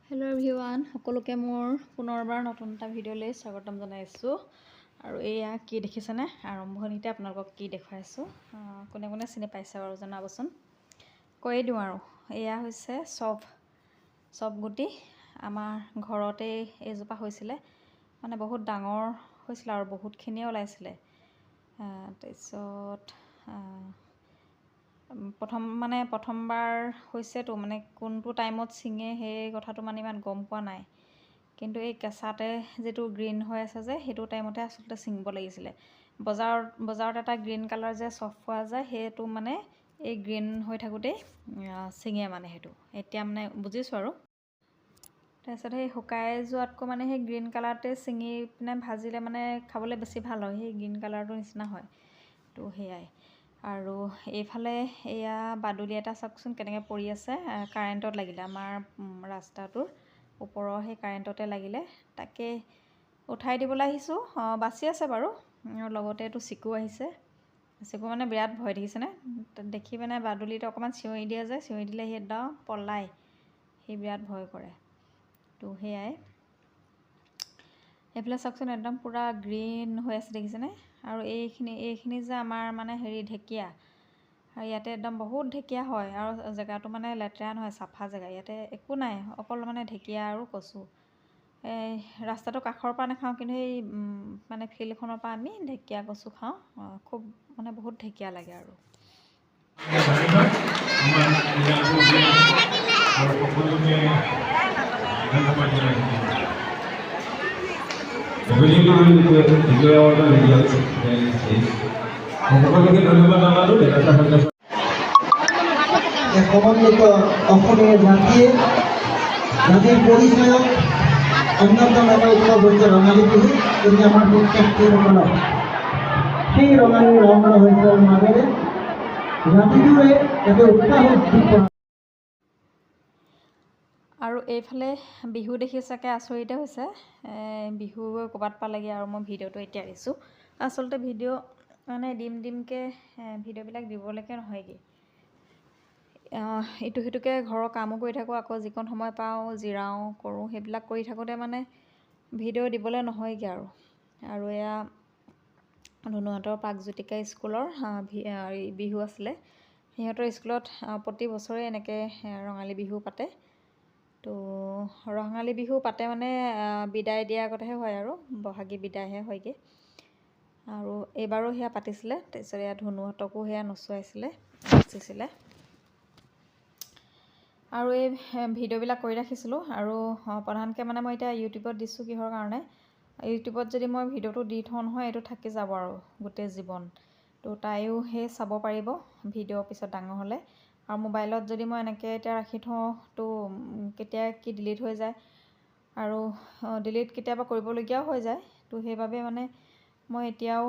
Hello' everyone, সকলোকে মোৰ পুনৰবাৰ নতুন এটা ভিডিঅ'লৈ স্বাগতম জনাইছোঁ। আৰু এয়া কি দেখিছেনে? আৰম্ভণিতে আপোনালোকক কি দেখুৱাই আছোঁ, কোনে কোনে চিনি পাইছে বাৰু জনাবচোন। কৈয়ে দিওঁ আৰু, এয়া হৈছে চব গুটি। আমাৰ ঘৰতে এইজোপা হৈছিলে, মানে বহুত ডাঙৰ হৈছিলে আৰু বহুতখিনিয়ে ওলাইছিলে। তাৰপিছত প্ৰথমবাৰ হৈছেতো, মানে কোনটো টাইমত ছিঙে সেই কথাটো মানে ইমান গম পোৱা নাই। কিন্তু এই কেঁচাতে যিটো গ্ৰীণ হৈ আছে যে, সেইটো টাইমতে আচলতে ছিঙিব লাগিছিলে। বজাৰত এটা গ্ৰীণ কালাৰ যে চফ পোৱা যায়, সেইটো মানে এই গ্ৰীণ হৈ থাকোঁতেই ছিঙে মানে সেইটো। এতিয়া মানে বুজিছোঁ আৰু। তাৰপিছত সেই শুকাই যোৱাতকৈ মানে সেই গ্ৰীণ কালাৰতে ছিঙি পিনে ভাজিলে মানে খাবলৈ বেছি ভাল হয়, সেই গ্ৰীণ কালাৰটোৰ নিচিনা হয়। তো সেয়াই। আৰু এইফালে এয়া বাদুলি এটা চাওকচোন কেনেকৈ পৰি আছে, কাৰেণ্টত লাগিলে। আমাৰ ৰাস্তাটোৰ ওপৰৰ সেই কাৰেণ্টতে লাগিলে, তাকে উঠাই দিবলৈ আহিছোঁ। বাচি আছে বাৰু, লগতেতো চিকু আহিছে। চিকু মানে বিৰাট ভয় দেখিছেনে? দেখি মানে বাদুলিটো অকণমান চিঞৰি দিয়ে যে, চিঞৰি দিলে সি একদম পলায়, সি বিৰাট ভয় কৰে। তো সেয়াই। এইফালে চাওকচোন একদম পূৰা গ্ৰীণ হৈ আছে দেখিছেনে? আৰু এইখিনি যে আমাৰ মানে ঢেকীয়া, আৰু ইয়াতে একদম বহুত ঢেকীয়া হয়। আৰু জেগাটো মানে লেতেৰা নহয়, চাফা জেগা। ইয়াতে একো নাই, অকল মানে ঢেকীয়া আৰু কচু। ৰাস্তাটো কাষৰ পৰা নাখাওঁ, কিন্তু সেই মানে ফিল্ডখনৰ পৰা আমি ঢেকীয়া কচু খাওঁ। খুব মানে বহুত ঢেকীয়া লাগে আৰু। সমন্বিত অসমীয়া জাতিৰ পৰিচয়ক অন্যতম একটা উৎসব হচ্ছে ৰঙালী বিহু। কিন্তু আমাৰ প্ৰত্যেকটি ৰঙানো সেই ৰঙালী ৰঙানো হয়েছে মাজেৰে জাতিটোৱে এটা উৎসাহ উদ্দীপনা। আৰু এইফালে বিহু দেখি চাগে আচৰিতে হৈছে, বিহু ক'ৰবাত পালেগৈ আৰু মই ভিডিঅ'টো এতিয়া দিছোঁ। আচলতে ভিডিঅ' মানে দিমকৈ ভিডিঅ'বিলাক দিবলৈকে নহয়গৈ। ইটো সিটোকৈ ঘৰৰ কামো কৰি থাকোঁ, আকৌ যিকণ সময় পাওঁ জিৰাওঁ কৰোঁ, সেইবিলাক কৰি থাকোঁতে মানে ভিডিঅ' দিবলৈ নহয়গৈ আৰু। আৰু এয়া ধুনুহঁতৰ প্ৰাগজ্যোতিকা স্কুলৰ বিহু আছিলে। সিহঁতৰ স্কুলত প্ৰতি বছৰে এনেকৈ ৰঙালী বিহু পাতে। তো ৰঙালী বিহু পাতে মানে বিদায় দিয়াৰ আগতেহে হয় আৰু, বহাগী বিদায়হে হয়গৈ। আৰু এইবাৰো সেয়া পাতিছিলে। তাৰপিছত এয়া ধুনুহঁতকো সেয়া নচুৱাইছিলে, নাচিছিলে। আৰু এই ভিডিঅ'বিলাক কৰি ৰাখিছিলোঁ। আৰু প্ৰধানকৈ মানে মই এতিয়া ইউটিউবত দিছোঁ কিহৰ কাৰণে, ইউটিউবত যদি মই ভিডিঅ'টো দি থওঁ নহয়, এইটো থাকি যাব আৰু গোটেই জীৱন। তো তাইও সেই চাব পাৰিব ভিডিঅ' পিছত ডাঙৰ হ'লে। আৰু মোবাইলত যদি মই এনেকৈ এতিয়া ৰাখি থওঁ, তো কেতিয়া কি ডিলিট হৈ যায়, আৰু ডিলিট কেতিয়াবা কৰিবলগীয়াও হৈ যায়। তো সেইবাবে মানে মই এতিয়াও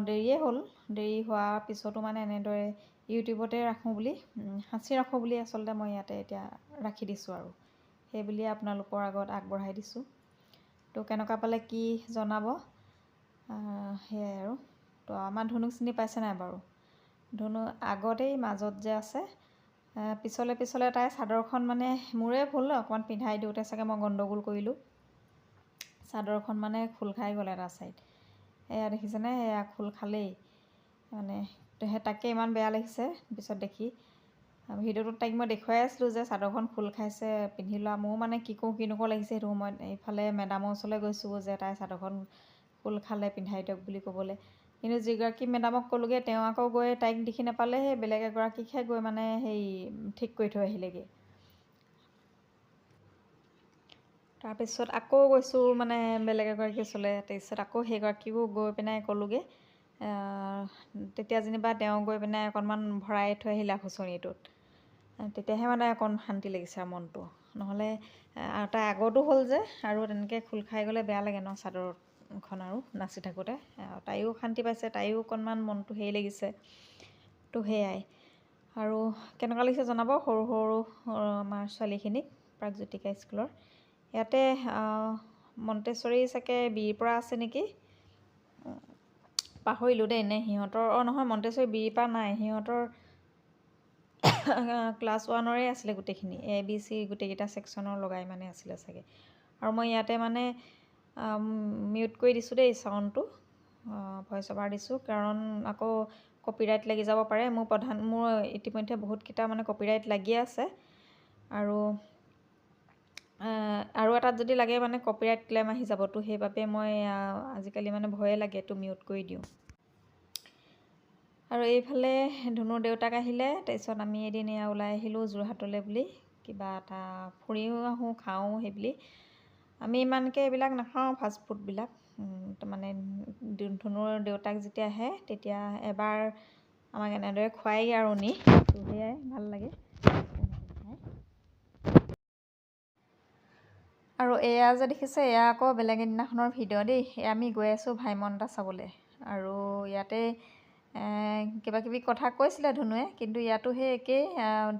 দেৰিয়ে হ'ল, দেৰি হোৱাৰ পিছতো মানে এনেদৰে ইউটিউবতে ৰাখোঁ বুলি, সাঁচি ৰাখোঁ বুলি আচলতে মই ইয়াতে এতিয়া ৰাখি দিছোঁ আৰু। সেই বুলিয়ে আপোনালোকৰ আগত আগবঢ়াই দিছোঁ। তো কেনেকুৱা পালে কি জনাব, সেয়াই আৰু। তো আমাৰ ধুনুক চিনি পাইছে নাই বাৰু? ধুনু আগতেই মাজত যে আছে, পিছলে তাই চাদৰখন মানে মোৰে ভুল, অকণমান পিন্ধাই দিওঁতে চাগে মই গণ্ডগোল কৰিলোঁ। চাদৰখন মানে খোল খাই গ'ল এটা ছাইড। এয়া দেখিছেনে? এয়া খোল খালেই মানে, তাকে ইমান বেয়া লাগিছে পিছত দেখি। ভিডিঅ'টোত তাইক মই দেখুৱাই আছিলোঁ যে চাদৰখন খোল খাইছে, পিন্ধি লোৱা। মোৰো মানে কি কৰোঁ কি নকৰোঁ লাগিছে সেইটো সময়ত। এইফালে মেডামৰ ওচৰলৈ গৈছোঁ যে তাই চাদৰখন খোল খালে, পিন্ধাই দিয়ক বুলি ক'বলৈ। কিন্তু যিগৰাকী মেডামক ক'লোঁগৈ, তেওঁ আকৌ গৈ তাইক দেখি নাপালে, সেই বেলেগ এগৰাকীকহে গৈ মানে ঠিক কৰি থৈ আহিলেগৈ। তাৰপিছত আকৌ গৈছোঁ মানে বেলেগ এগৰাকীৰ ওচৰলৈ। তাৰপিছত আকৌ সেইগৰাকীকো গৈ পিনে ক'লোঁগৈ। তেতিয়া যেনিবা তেওঁ গৈ পিনে অকণমান ভৰাই থৈ আহিলে খুচনিটোত। তেতিয়াহে মানে অকণ শান্তি লাগিছে আৰু মনটো। নহ'লে তাই আগতো হ'ল যে, আৰু তেনেকৈ খোল খাই গ'লে বেয়া লাগে ন চাদৰখন, আৰু নাচি থাকোঁতে। তাইও শান্তি পাইছে, তাইও অকণমান মনটো হেৰি লাগিছে। তো সেয়াই। আৰু কেনেকুৱা লাগিছে জনাব সৰু আমাৰ ছোৱালীখিনিক প্ৰাগজ্যোতিকা স্কুলৰ। ইয়াতে মণ্টেশ্বৰী চাগে বিৰ পৰা আছে নেকি, পাহৰিলোঁ দেই। নে সিহঁতৰ নহয়, মণ্টেশ্বৰী বিৰ পৰা নাই, সিহঁতৰ ক্লাছ 1ৰে আছিলে গোটেইখিনি ABC গোটেইকেইটা ছেকশ্যনৰ লগাই মানে আছিলে চাগে। আৰু মই ইয়াতে মানে মিউট কৰি দিছোঁ দেই চাউণ্ডটো, ভইচ অভাৰ দিছোঁ, কাৰণ আকৌ কপিৰাইট লাগি যাব পাৰে। মোৰ ইতিমধ্যে বহুতকেইটা মানে কপিৰাইট লাগিয়ে আছে, আৰু এটাত যদি লাগে মানে কপিৰাইট ক্লেইম আহি যাবতো, সেইবাবে মই আজিকালি মানে ভয়ে লাগে এইটো মিউট কৰি দিওঁ। আৰু এইফালে ধুনুৰ দেউতাক আহিলে, তাৰপিছত আমি এদিন ওলাই আহিলোঁ যোৰহাটলৈ বুলি, কিবা এটা ফুৰিও আহোঁ খাওঁ সেইবুলি। আমি ইমানকৈ এইবিলাক নাখাওঁ ফাষ্টফুডবিলাক, মানে ধুনুৰ দেউতাক যেতিয়া আহে তেতিয়া এবাৰ আমাক এনেদৰে খুৱাই আৰু নি, সেয়াই ভাল লাগে। আৰু এয়া যে দেখিছে, এয়া আকৌ বেলেগ এদিনাখনৰ ভিডিঅ' দেই। আমি গৈ আছোঁ ভাইমন দা চাবলৈ, আৰু ইয়াতে কিবাকিবি কথা কৈছিলে ধুনুৱে, কিন্তু ইয়াতো সেই একেই,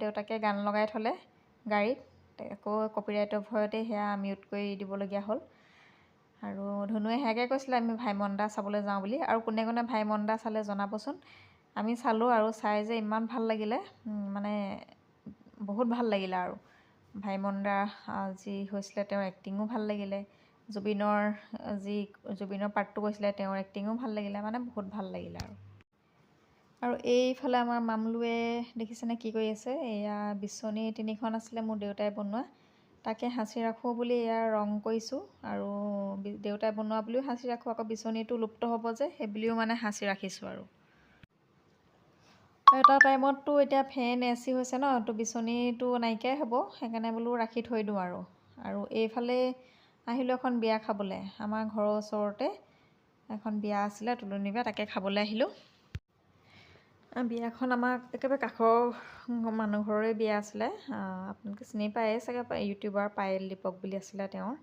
দেউতাকে গান লগাই থ'লে গাড়ীত, আকৌ কপিৰাইটৰ ভয়তে সেয়া মিউট কৰি দিবলগীয়া হ'ল। আৰু ধুনুৱে সেয়াকৈ কৈছিলে আমি ভাইমন দা চাবলৈ যাওঁ বুলি। আৰু কোনে কোনে ভাইমন দা চালে জনাবচোন। আমি চালোঁ, আৰু চাই যে ইমান ভাল লাগিলে, মানে বহুত ভাল লাগিলে। আৰু ভাইমন দা যি হৈছিলে তেওঁৰ এক্টিঙো ভাল লাগিলে, জুবিনৰ পাৰ্টটো কৈছিলে তেওঁৰ এক্টিঙো ভাল লাগিলে, মানে বহুত ভাল লাগিলে। আৰু এইফালে আমাৰ মামলুৱে দেখিছেনে কি কৰি আছে, এয়া বিচনী 3খন আছিলে মোৰ দেউতাই বনোৱা, তাকে সাঁচি ৰাখোঁ বুলি এয়া ৰং কৰিছোঁ। আৰু দেউতাই বনোৱা বুলিও সাঁচি ৰাখোঁ, আকৌ বিচনীটো লুপ্ত হ'ব যে সেই বুলিও মানে সাঁচি ৰাখিছোঁ। আৰু এটা টাইমততো এতিয়া ফেন AC হৈছে ন, তো বিচনীটো নাইকিয়াই হ'ব, সেইকাৰণে বোলো ৰাখি থৈ দিওঁ। আৰু এইফালে আহিলোঁ এখন বিয়া খাবলৈ, আমাৰ ঘৰৰ ওচৰতে এখন বিয়া আছিলে তুলনি বিয়া, তাকে খাবলৈ আহিলোঁ। বিয়াখন আমাৰ একেবাৰে কাষৰ মানুহ ঘৰৰে বিয়া আছিলে, আপোনালোকে চিনি পায়েই চাগে, ইউটিউবাৰ পায়েল দীপক বুলি আছিলে তেওঁৰ।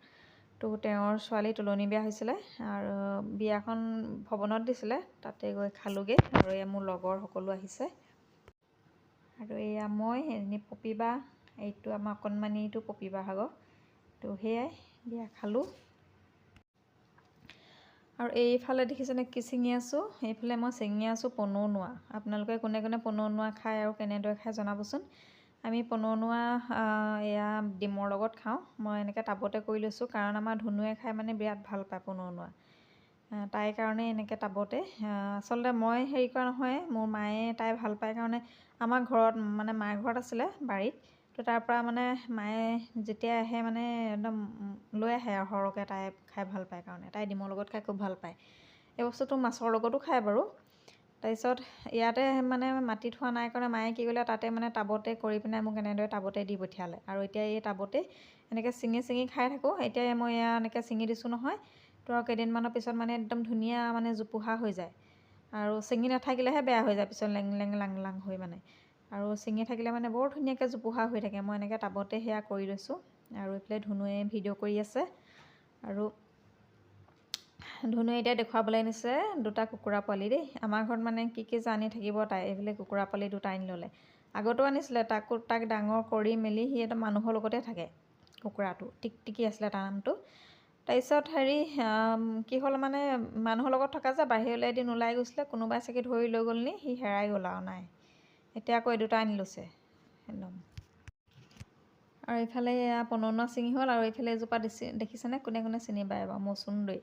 তেওঁৰ ছোৱালী তুলনি বিয়া হৈছিলে, আৰু বিয়াখন ভৱনত দিছিলে, তাতে গৈ খালোঁগৈ। আৰু এয়া মোৰ লগৰ সকলো আহিছে, আৰু এয়া মই এজনী পপিবা, এইটো আমাৰ অকণমানিটো পপিবা ভাগৰ। তো সেয়াই বিয়া খালোঁ। আৰু এইফালে দেখিছেনে কি ছিঙি আছোঁ, এইফালে মই ছিঙি আছোঁ পনৌনোৱা। আপোনালোকে কোনে কোনে পনৌনোৱা খায় আৰু কেনেদৰে খায় জনাবচোন। আমি পনৌনোৱা এয়া ডিমৰ লগত খাওঁ। মই এনেকৈ টাবতে কৰি লৈছোঁ, কাৰণ আমাৰ ধুনুৱে খাই মানে বিৰাট ভাল পায় পনৌনোৱা, তাইৰ কাৰণে এনেকৈ টাবতে। আচলতে মই হেৰি কৰা নহয়, মোৰ মায়ে তাই ভাল পায় কাৰণে আমাৰ ঘৰত মানে মাৰ ঘৰত আছিলে বাৰীত, তো তাৰ পৰা মানে মায়ে যেতিয়া আহে মানে একদম লৈ আহে আৰু সৰহকৈ, তাই খাই ভাল পায় কাৰণে, তাই ডিমৰ লগত খাই খুব ভাল পায়। এই বস্তুটো মাছৰ লগতো খায় বাৰু। তাৰপিছত ইয়াতে মানে মাতি থোৱা নাই কাৰণে মায়ে কি কৰিলে, তাতে মানে টাবতে কৰি পিনে মোক এনেদৰে টাবতে দি পঠিয়ালে। আৰু এতিয়া এই টাবতে এনেকৈ ছিঙি ছিঙি খাই থাকোঁ। এতিয়া মই এয়া এনেকৈ ছিঙি দিছোঁ নহয়, তো আৰু কেইদিনমানৰ পিছত মানে একদম ধুনীয়া মানে জোপোহা হৈ যায়। আৰু ছিঙি নাথাকিলেহে বেয়া হৈ যায় পিছত, লেং লেং লাং লাং হৈ মানে। আৰু ছিঙি থাকিলে মানে বৰ ধুনীয়াকৈ জোপোহা হৈ থাকে। মই এনেকৈ টাবতে সেয়া কৰি লৈছোঁ। আৰু এইফালে ধুনুৱে ভিডিঅ' কৰি আছে, আৰু ধুনুৱে এতিয়া দেখুৱাবলৈ নিছে 2টা কুকুৰা পোৱালি দেই। আমাৰ ঘৰত মানে কি যে আনি থাকিব তাই, এইফালে কুকুৰা পোৱালি 2টা আনি ল'লে। আগতো আনিছিলে, তাক ডাঙৰ কৰি মেলি সি এটা মানুহৰ লগতে থাকে, কুকুৰাটো টিকটিকি আছিলে তাৰ নামটো। তাৰপিছত কি হ'ল মানে মানুহৰ লগত থকা যে, বাহিৰলৈ এদিন ওলাই গৈছিলে, কোনোবাই চাগে ধৰি লৈ গ'ল নি, সি হেৰাই গ'ল আৰু নাই। এতিয়া আকৌ এই 2টা আনি লৈছে একদম। আৰু এইফালে এয়া পনৌনোৱা ছিঙি হ'ল, আৰু এইফালে এজোপা দেখিছেনে, কোনে কোনে চিনি পায় বাৰু, মচুন্দৰী।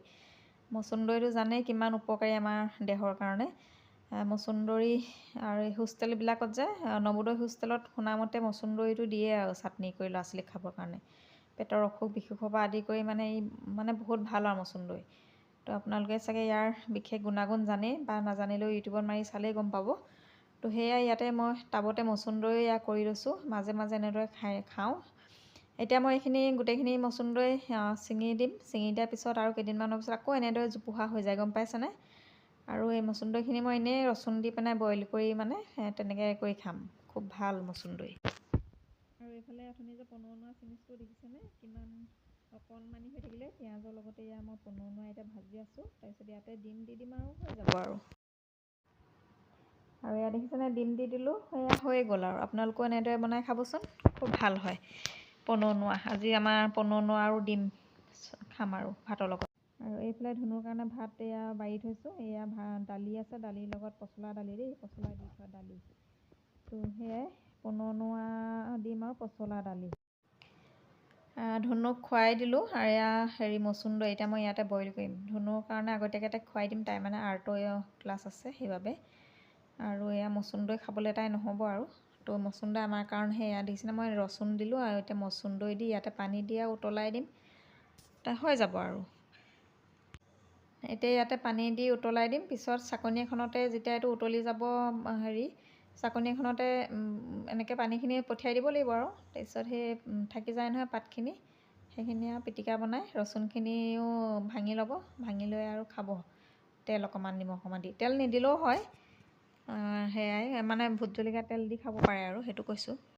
মচুন্দৰীটো জানেই কিমান উপকাৰী আমাৰ দেহৰ কাৰণে। মচুন্দৰী আৰু এই হোষ্টেলবিলাকত যে, নৱোদয় হোষ্টেলত শুনামতে মচুন্দৰীটো দিয়ে আৰু চাটনি কৰি ল'ৰা ছোৱালীক খাবৰ কাৰণে। পেটৰ অসুখ বিসুখৰ পৰা আদি কৰি মানে বহুত ভাল আৰু মচুন্দৰী। তো আপোনালোকে চাগে ইয়াৰ বিশেষ গুণাগুণ জানেই, বা নাজানিলেও ইউটিউবত মাৰি চালেই গম পাব। তো সেয়াই ইয়াতে মই টাবতে মচুন্দৰী কৰি লৈছোঁ, মাজে মাজে এনেদৰে খাওঁ। এতিয়া মই এইখিনি গোটেইখিনি মচুন্দৰী ছিঙি দিম, ছিঙি দিয়াৰ পিছত আৰু কেইদিনমানৰ পিছত আকৌ এনেদৰে জোপোহা হৈ যায়, গম পাইছেনে। আৰু এই মচুন্দৰীখিনি মই এনেই ৰচুন দি পিনে বইল কৰি মানে তেনেকৈ কৰি খাম, খুব ভাল মচুন্দৰী। আৰু এইফালে অথনি যে পনৌনোৱা ছিঙিছোঁ দেখিছেনে, কিমান অকণমানি হৈ থাকিলে। পিঁয়াজৰ লগতে এয়া মই পনৌনোৱা এতিয়া ভাজি আছোঁ, তাৰপিছত ইয়াতে ডিম দি দিম আৰু হৈ যাব। আৰু এয়া দেখিছেনে, ডিম দি দিলোঁ, সেয়া হৈয়ে গ'ল। আৰু আপোনালোকেও এনেদৰে বনাই খাবচোন, খুব ভাল হয় পনৌনোৱা। আজি আমাৰ পনৌনোৱা আৰু ডিম খাম আৰু ভাতৰ লগত। আৰু এইফালে ধুনুৰ কাৰণে ভাত এয়া বাঢ়ি থৈছোঁ, এয়া দালি আছে, দালিৰ লগত পচলা দালি দেই, পচলা দি থোৱা দালি। তো সেয়াই পনৌনৌৱা দিম আৰু পচলা দালি। ধুনুক খুৱাই দিলোঁ আৰু এয়া হেৰি মচুন্দৈ এতিয়া মই ইয়াতে বইল কৰিম। ধুনুৰ কাৰণে আগতীয়াকৈ খুৱাই দিম, তাই মানে আৰ্টৰ ক্লাছ আছে সেইবাবে। আৰু এয়া মচুন্দৈ খাবলৈ তাই নহ'ব আৰু, তো মচুন্দৈ আমাৰ কাৰণে সেয়া দেখিছেনে মই ৰচুন দিলোঁ আৰু এতিয়া মচুন্দৈ দি ইয়াতে পানী দি আৰু উতলাই দিম, তা হৈ যাব আৰু। এতিয়া ইয়াতে পানী দি উতলাই দিম, পিছত চাকনি এখনতে যেতিয়া এইটো উতলি যাব চাকনি এখনতে এনেকৈ পানীখিনি পঠিয়াই দিব লাগিব আৰু, তাৰপিছত সেই থাকি যায় নহয় পাতখিনি, সেইখিনি আৰু পিটিকা বনাই ৰচুনখিনিও ভাঙি ল'ব, ভাঙি লৈ আৰু খাব তেল অকণমান নিমখ অকণমান দি। তেল নিদিলেও হয়, সেয়াই মানে ভোট জলকীয়া তেল দি খাব পাৰে আৰু সেইটো কৈছোঁ।